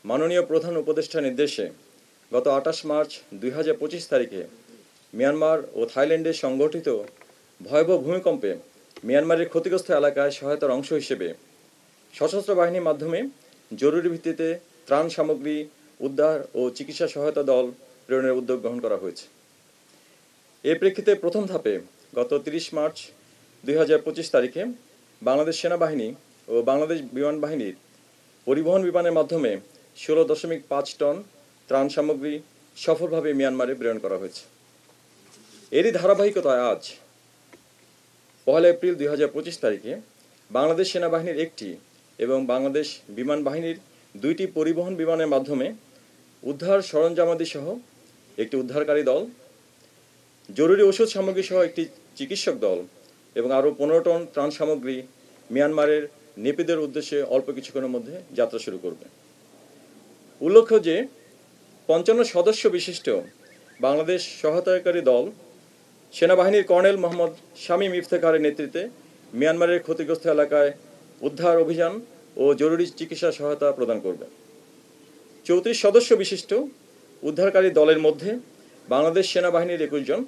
মাননীয় প্রধান উপদেষ্টার নির্দেশে গত ২৮ মার্চ ২০২৫ তারিখে মিয়ানমার ও থাইল্যান্ডে সংঘটিত ভয়াবহ ভূমিকম্পে মিয়ানমারের ক্ষতিগ্রস্ত এলাকায় সহায়তার অংশ হিসেবে সশস্ত্র বাহিনীর মাধ্যমে জরুরি ভিত্তিতে ত্রাণ সামগ্রী, উদ্ধার ও চিকিৎসা সহায়তা দল প্রেরণের উদ্যোগ গ্রহণ করা হয়েছে। এর প্রেক্ষিতে প্রথম ধাপে গত ৩০ মার্চ ২০২৫ তারিখে বাংলাদেশ সেনাবাহিনী ও বাংলাদেশ বিমান বাহিনীর পরিবহন বিমানের মাধ্যমে ১৬.৫ টন ত্রাণ সামগ্রী সফলভাবে মিয়ানমারে প্রেরণ করা হয়েছে। এরই ধারাবাহিকতায় আজ ১ এপ্রিল ২০২৫ তারিখে বাংলাদেশ সেনাবাহিনীর একটি এবং বাংলাদেশ বিমান বাহিনীর ২টি পরিবহন বিমানের মাধ্যমে উদ্ধার সরঞ্জামাদি সহ একটি উদ্ধারকারী দল, জরুরি ওষুধ সামগ্রী সহ একটি চিকিৎসক দল এবং আরও ১৫ টন ত্রাণ সামগ্রী মিয়ানমারের নেপিদের উদ্দেশ্যে অল্প কিছুক্ষণের মধ্যে যাত্রা শুরু করবে। উল্লেখ্য যে ৫৫ সদস্য বিশিষ্ট বাংলাদেশ সহায়তাকারী দল সেনাবাহিনীর কর্নেল মোহাম্মদ শামীম ইফতেখারের নেতৃত্বে মিয়ানমারের ক্ষতিগ্রস্ত এলাকায় উদ্ধার অভিযান ও জরুরি চিকিৎসা সহায়তা প্রদান করবে। ৩৪ সদস্য বিশিষ্ট উদ্ধারকারী দলের মধ্যে বাংলাদেশ সেনাবাহিনীর ২১ জন,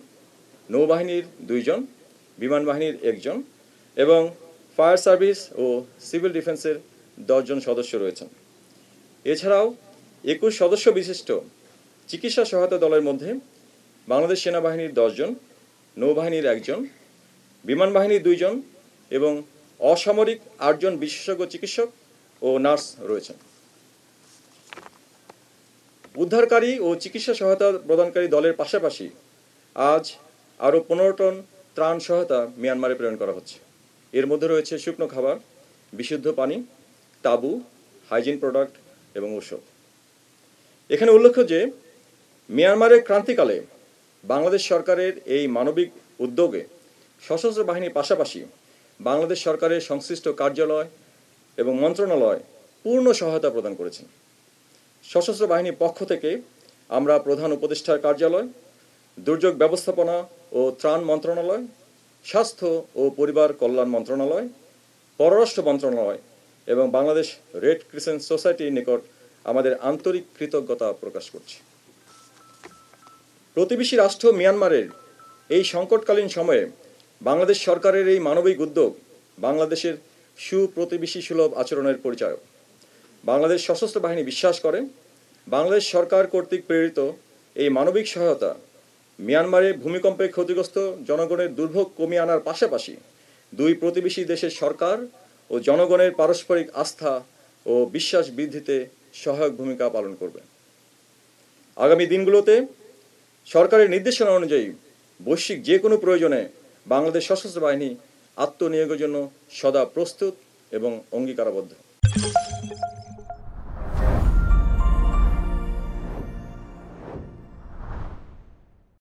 নৌবাহিনীর ২ জন, বিমান বাহিনীর ১ জন এবং ফায়ার সার্ভিস ও সিভিল ডিফেন্সের ১০ জন সদস্য রয়েছেন। এছাড়াও ২১ সদস্য বিশিষ্ট চিকিৎসা সহায়তা দলের মধ্যে বাংলাদেশ সেনাবাহিনীর ১০ জন, নৌবাহিনীর ১ জন, বিমান বাহিনীর ২ জন এবং অসামরিক ৮ জন বিশেষজ্ঞ চিকিৎসক ও নার্স রয়েছেন। উদ্ধারকারী ও চিকিৎসা সহায়তা প্রদানকারী দলের পাশাপাশি আজ আরও ১৫ টন ত্রাণ সহায়তা মিয়ানমারে প্রেরণ করা হচ্ছে। এর মধ্যে রয়েছে শুকনো খাবার, বিশুদ্ধ পানি, তাঁবু, হাইজিন প্রোডাক্ট এবং ঔষধ। এখানে উল্লেখ্য যে মিয়ানমারের ক্রান্তিকালে বাংলাদেশ সরকারের এই মানবিক উদ্যোগে সশস্ত্র বাহিনীর পাশাপাশি বাংলাদেশ সরকারের সংশ্লিষ্ট কার্যালয় এবং মন্ত্রণালয় পূর্ণ সহায়তা প্রদান করেছেন। সশস্ত্র বাহিনীর পক্ষ থেকে আমরা প্রধান উপদেষ্টার কার্যালয়, দুর্যোগ ব্যবস্থাপনা ও ত্রাণ মন্ত্রণালয়, স্বাস্থ্য ও পরিবার কল্যাণ মন্ত্রণালয়, পররাষ্ট্র মন্ত্রণালয় এবং বাংলাদেশ রেড ক্রিসেন্ট সোসাইটির নিকট আমাদের আন্তরিক কৃতজ্ঞতা প্রকাশ করছি। প্রতিবেশী রাষ্ট্র মিয়ানমারের এই সংকটকালীন সময়ে বাংলাদেশ সরকারের এই মানবিক উদ্যোগ বাংলাদেশের সুপ্রতিবেশী সুলভ আচরণের পরিচায়ক। বাংলাদেশ সশস্ত্র বাহিনী বিশ্বাস করে বাংলাদেশ সরকার কর্তৃক প্রেরিত এই মানবিক সহায়তা মিয়ানমারে ভূমিকম্পে ক্ষতিগ্রস্ত জনগণের দুর্ভোগ কমিয়ে আনার পাশাপাশি দুই প্রতিবেশী দেশের সরকার ও জনগণের পারস্পরিক আস্থা ও বিশ্বাস বৃদ্ধিতে সহায়ক ভূমিকা পালন করবে। আগামী দিনগুলোতে সরকারের নির্দেশনা অনুযায়ী বৈশ্বিক যে কোনো প্রয়োজনে বাংলাদেশ সশস্ত্র বাহিনী আত্মনিয়োগের জন্য সদা প্রস্তুত এবং অঙ্গীকারাবদ্ধ।